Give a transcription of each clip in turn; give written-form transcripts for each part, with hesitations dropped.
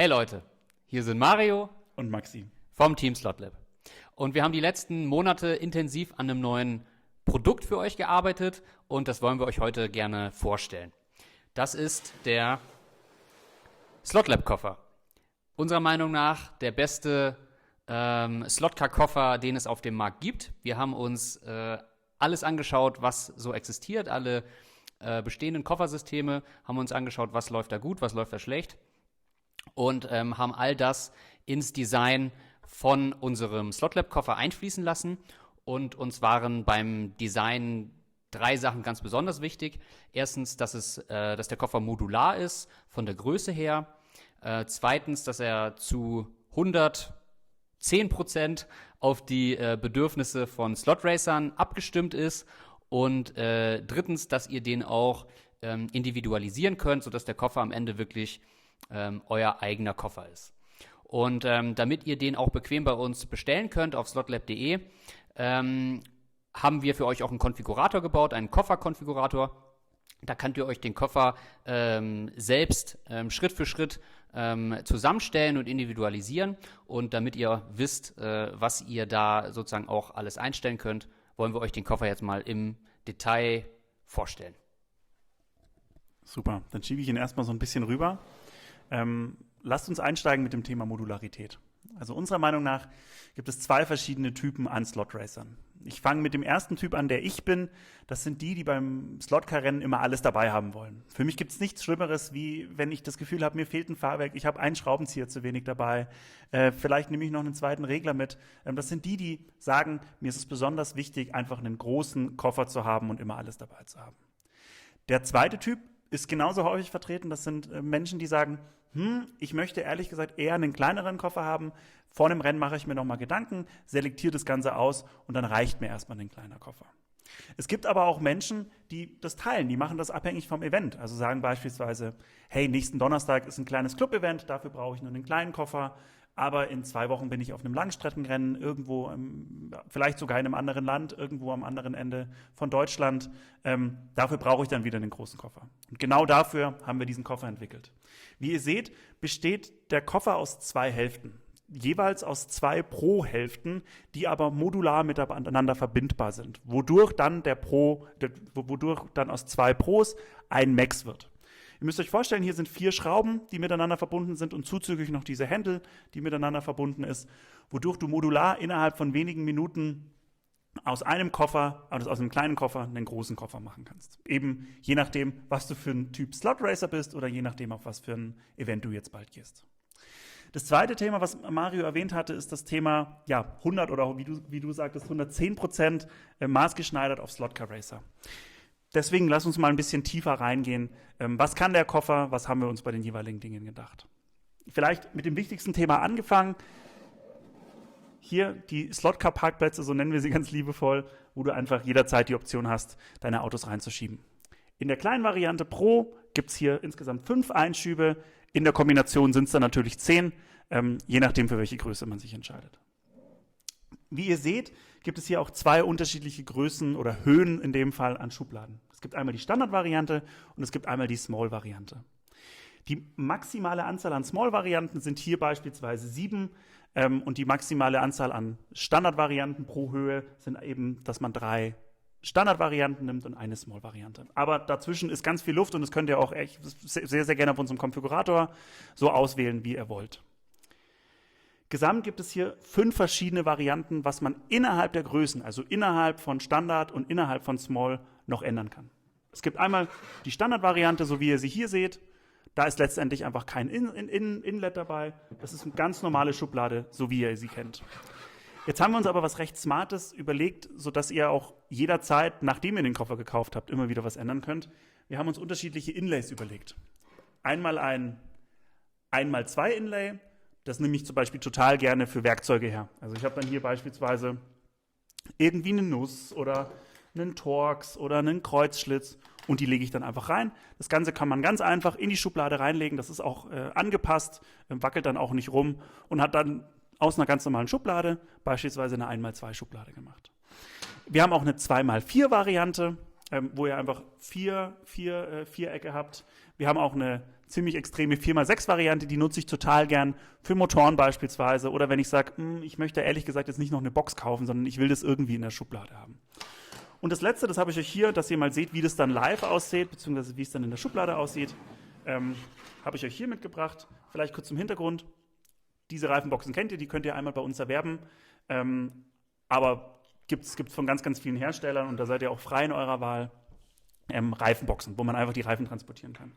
Hey Leute, hier sind Mario und Maxi vom Team SlotLab. Und wir haben die letzten Monate intensiv an einem neuen Produkt für euch gearbeitet und das wollen wir euch heute gerne vorstellen. Das ist der SlotLab-Koffer. Unserer Meinung nach der beste Slotcar-Koffer, den es auf dem Markt gibt. Wir haben uns alles angeschaut, was so existiert, alle bestehenden Koffersysteme, haben uns angeschaut, was läuft da gut, was läuft da schlecht und haben all das ins Design von unserem SlotLab-Koffer einfließen lassen. Und uns waren beim Design 3 Sachen ganz besonders wichtig. Erstens, dass der Koffer modular ist, von der Größe her. Zweitens, dass er zu 110% auf die Bedürfnisse von Slot-Racern abgestimmt ist. Und drittens, dass ihr den auch individualisieren könnt, sodass der Koffer am Ende wirklich euer eigener Koffer ist. Und damit ihr den auch bequem bei uns bestellen könnt auf slotlab.de, haben wir für euch auch einen Konfigurator gebaut, einen Kofferkonfigurator. Da könnt ihr euch den Koffer selbst Schritt für Schritt zusammenstellen und individualisieren. Und damit ihr wisst, was ihr da sozusagen auch alles einstellen könnt, wollen wir euch den Koffer jetzt mal im Detail vorstellen. Super, dann schiebe ich ihn erstmal so ein bisschen rüber. Lasst uns einsteigen mit dem Thema Modularität. Also unserer Meinung nach gibt es 2 verschiedene Typen an Slot-Racern. Ich fange mit dem ersten Typ an, der ich bin. Das sind die beim Slotcar-Rennen immer alles dabei haben wollen. Für mich gibt es nichts Schlimmeres, wie wenn ich das Gefühl habe, mir fehlt ein Fahrwerk, ich habe einen Schraubenzieher zu wenig dabei, vielleicht nehme ich noch einen zweiten Regler mit. Das sind die sagen, mir ist es besonders wichtig, einfach einen großen Koffer zu haben und immer alles dabei zu haben. Der zweite Typ ist genauso häufig vertreten. Das sind Menschen, die sagen, ich möchte ehrlich gesagt eher einen kleineren Koffer haben. Vor dem Rennen mache ich mir nochmal Gedanken, selektiere das Ganze aus und dann reicht mir erstmal ein kleiner Koffer. Es gibt aber auch Menschen, die das teilen, die machen das abhängig vom Event. Also sagen beispielsweise, hey, nächsten Donnerstag ist ein kleines Club-Event, dafür brauche ich nur einen kleinen Koffer. Aber in 2 Wochen bin ich auf einem Langstreckenrennen irgendwo, vielleicht sogar in einem anderen Land, irgendwo am anderen Ende von Deutschland. Dafür brauche ich dann wieder einen großen Koffer. Und genau dafür haben wir diesen Koffer entwickelt. Wie ihr seht, besteht der Koffer aus 2 Hälften. Jeweils aus 2 Pro-Hälften, die aber modular miteinander verbindbar sind. Wodurch dann aus 2 Pros ein Max wird. Ihr müsst euch vorstellen, hier sind 4 Schrauben, die miteinander verbunden sind und zuzüglich noch diese Händel, die miteinander verbunden ist, wodurch du modular innerhalb von wenigen Minuten aus einem Koffer, also aus einem kleinen Koffer, einen großen Koffer machen kannst. Eben je nachdem, was du für ein Typ Slot Racer bist oder je nachdem, auf was für ein Event du jetzt bald gehst. Das zweite Thema, was Mario erwähnt hatte, ist das Thema 100 oder wie du sagtest, 110% maßgeschneidert auf Slotcar Racer. Deswegen lass uns mal ein bisschen tiefer reingehen. Was kann der Koffer? Was haben wir uns bei den jeweiligen Dingen gedacht? Vielleicht mit dem wichtigsten Thema angefangen. Hier die Slotcar-Parkplätze, so nennen wir sie ganz liebevoll, wo du einfach jederzeit die Option hast, deine Autos reinzuschieben. In der kleinen Variante Pro gibt es hier insgesamt 5 Einschübe. In der Kombination sind es dann natürlich 10, je nachdem, für welche Größe man sich entscheidet. Wie ihr seht, gibt es hier auch 2 unterschiedliche Größen oder Höhen in dem Fall an Schubladen. Es gibt einmal die Standard-Variante und es gibt einmal die Small-Variante. Die maximale Anzahl an Small-Varianten sind hier beispielsweise 7 und die maximale Anzahl an Standard-Varianten pro Höhe sind eben, dass man 3 Standard-Varianten nimmt und eine Small-Variante. Aber dazwischen ist ganz viel Luft und das könnt ihr auch echt sehr, sehr gerne auf unserem Konfigurator so auswählen, wie ihr wollt. Gesamt gibt es hier 5 verschiedene Varianten, was man innerhalb der Größen, also innerhalb von Standard und innerhalb von Small, noch ändern kann. Es gibt einmal die Standard-Variante, so wie ihr sie hier seht. Da ist letztendlich einfach kein Inlet dabei. Das ist eine ganz normale Schublade, so wie ihr sie kennt. Jetzt haben wir uns aber was recht Smartes überlegt, sodass ihr auch jederzeit, nachdem ihr den Koffer gekauft habt, immer wieder was ändern könnt. Wir haben uns unterschiedliche Inlays überlegt. Einmal ein 1x2 Inlay. Das nehme ich zum Beispiel total gerne für Werkzeuge her. Also ich habe dann hier beispielsweise irgendwie eine Nuss oder einen Torx oder einen Kreuzschlitz und die lege ich dann einfach rein. Das Ganze kann man ganz einfach in die Schublade reinlegen. Das ist auch angepasst, wackelt dann auch nicht rum und hat dann aus einer ganz normalen Schublade beispielsweise eine 1x2 Schublade gemacht. Wir haben auch eine 2x4 Variante, wo ihr einfach 4 Vierecke habt. Wir haben auch eine ziemlich extreme 4x6-Variante, die nutze ich total gern für Motoren beispielsweise. Oder wenn ich sage, ich möchte ehrlich gesagt jetzt nicht noch eine Box kaufen, sondern ich will das irgendwie in der Schublade haben. Und das Letzte, das habe ich euch hier, dass ihr mal seht, wie das dann live aussieht, beziehungsweise wie es dann in der Schublade aussieht, habe ich euch hier mitgebracht. Vielleicht kurz zum Hintergrund. Diese Reifenboxen kennt ihr, die könnt ihr einmal bei uns erwerben. Aber gibt's von ganz, ganz vielen Herstellern und da seid ihr auch frei in eurer Wahl. Reifenboxen, wo man einfach die Reifen transportieren kann.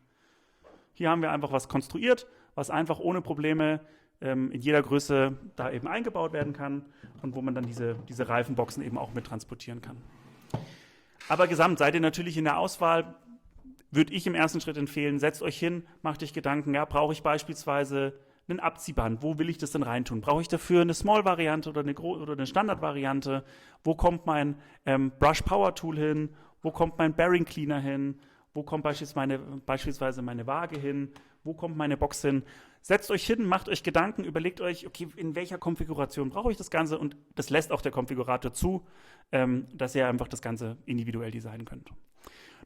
Hier haben wir einfach was konstruiert, was einfach ohne Probleme in jeder Größe da eben eingebaut werden kann und wo man dann diese Reifenboxen eben auch mit transportieren kann. Aber gesamt seid ihr natürlich in der Auswahl, würde ich im ersten Schritt empfehlen, setzt euch hin, macht euch Gedanken, ja, brauche ich beispielsweise ein Abziehband, wo will ich das denn reintun? Brauche ich dafür eine Small-Variante oder eine Standard-Variante? Wo kommt mein Brush-Power-Tool hin? Wo kommt mein Bearing Cleaner hin? Wo kommt beispielsweise meine Waage hin? Wo kommt meine Box hin? Setzt euch hin, macht euch Gedanken, überlegt euch, okay, in welcher Konfiguration brauche ich das Ganze? Und das lässt auch der Konfigurator zu, dass ihr einfach das Ganze individuell designen könnt.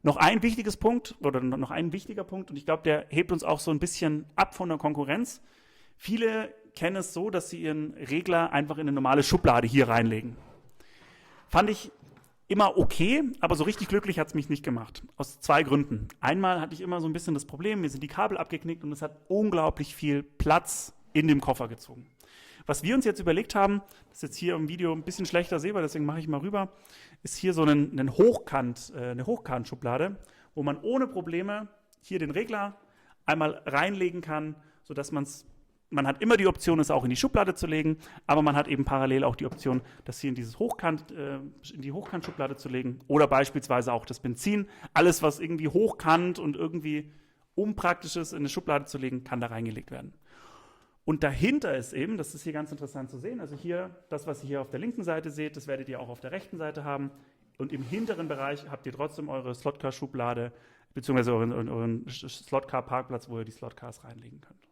Noch ein wichtiger Punkt, und ich glaube, der hebt uns auch so ein bisschen ab von der Konkurrenz. Viele kennen es so, dass sie ihren Regler einfach in eine normale Schublade hier reinlegen. Fand ich immer okay, aber so richtig glücklich hat es mich nicht gemacht. Aus 2 Gründen. Einmal hatte ich immer so ein bisschen das Problem, mir sind die Kabel abgeknickt und es hat unglaublich viel Platz in dem Koffer gezogen. Was wir uns jetzt überlegt haben, das ist jetzt hier im Video ein bisschen schlechter sehbar, deswegen mache ich mal rüber, ist hier so eine Hochkant-Schublade, wo man ohne Probleme hier den Regler einmal reinlegen kann, sodass man hat immer die Option, es auch in die Schublade zu legen, aber man hat eben parallel auch die Option, das hier in die Hochkant-Schublade zu legen oder beispielsweise auch das Benzin. Alles, was irgendwie hochkant und irgendwie unpraktisch ist, in eine Schublade zu legen, kann da reingelegt werden. Und dahinter ist eben, das ist hier ganz interessant zu sehen, also hier, das, was ihr hier auf der linken Seite seht, das werdet ihr auch auf der rechten Seite haben. Und im hinteren Bereich habt ihr trotzdem eure Slotcar-Schublade, beziehungsweise euren Slotcar-Parkplatz, wo ihr die Slotcars reinlegen könnt.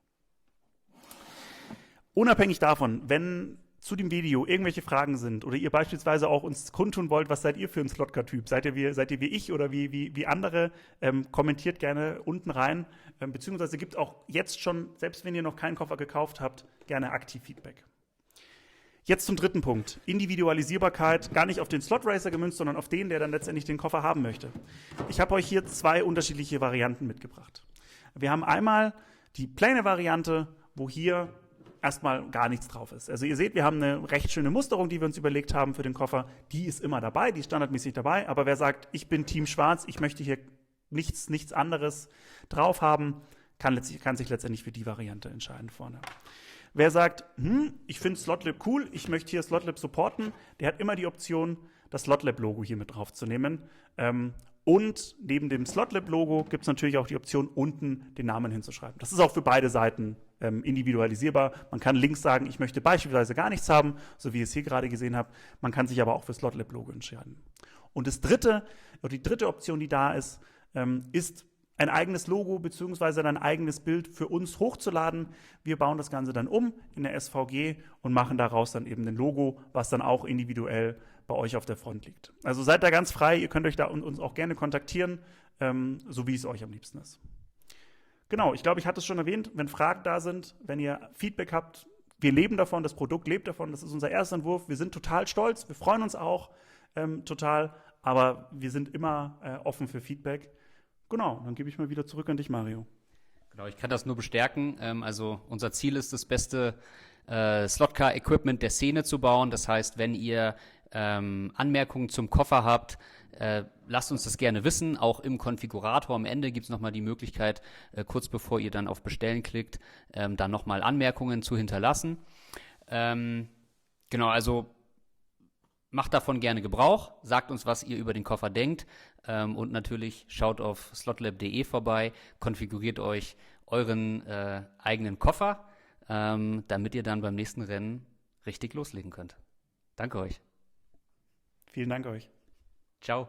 Unabhängig davon, wenn zu dem Video irgendwelche Fragen sind oder ihr beispielsweise auch uns kundtun wollt, was seid ihr für ein Slotcar-Typ? Seid ihr wie ich oder wie andere? Kommentiert gerne unten rein. Beziehungsweise gibt auch jetzt schon, selbst wenn ihr noch keinen Koffer gekauft habt, gerne aktiv Feedback. Jetzt zum dritten Punkt. Individualisierbarkeit, gar nicht auf den Slot Racer gemünzt, sondern auf den, der dann letztendlich den Koffer haben möchte. Ich habe euch hier 2 unterschiedliche Varianten mitgebracht. Wir haben einmal die plane Variante, wo hier erstmal gar nichts drauf ist. Also ihr seht, wir haben eine recht schöne Musterung, die wir uns überlegt haben für den Koffer. Die ist immer dabei, die ist standardmäßig dabei. Aber wer sagt, ich bin Team Schwarz, ich möchte hier nichts anderes drauf haben, kann sich letztendlich für die Variante entscheiden vorne. Wer sagt, ich finde Slotlib cool, ich möchte hier Slotlib supporten, der hat immer die Option, das Slotlib-Logo hier mit draufzunehmen. Und neben dem Slotlib-Logo gibt es natürlich auch die Option, unten den Namen hinzuschreiben. Das ist auch für beide Seiten individualisierbar. Man kann links sagen, ich möchte beispielsweise gar nichts haben, so wie ihr es hier gerade gesehen habt. Man kann sich aber auch für Slotlib-Logo entscheiden. Und die dritte Option, die da ist, ist ein eigenes Logo bzw. ein eigenes Bild für uns hochzuladen. Wir bauen das Ganze dann um in der SVG und machen daraus dann eben ein Logo, was dann auch individuell bei euch auf der Front liegt. Also seid da ganz frei, ihr könnt euch da uns auch gerne kontaktieren, so wie es euch am liebsten ist. Genau, ich glaube, ich hatte es schon erwähnt, wenn Fragen da sind, wenn ihr Feedback habt, wir leben davon, das Produkt lebt davon, das ist unser erster Entwurf, wir sind total stolz, wir freuen uns auch total, aber wir sind immer offen für Feedback. Genau, dann gebe ich mal wieder zurück an dich, Mario. Genau, ich kann das nur bestärken. Also unser Ziel ist, das beste Slotcar-Equipment der Szene zu bauen. Das heißt, wenn ihr Anmerkungen zum Koffer habt, lasst uns das gerne wissen. Auch im Konfigurator am Ende gibt es nochmal die Möglichkeit, kurz bevor ihr dann auf Bestellen klickt, dann nochmal Anmerkungen zu hinterlassen. Genau, also macht davon gerne Gebrauch, sagt uns, was ihr über den Koffer denkt und natürlich schaut auf slotlab.de vorbei, konfiguriert euch euren eigenen Koffer, damit ihr dann beim nächsten Rennen richtig loslegen könnt. Danke euch. Vielen Dank euch. Ciao.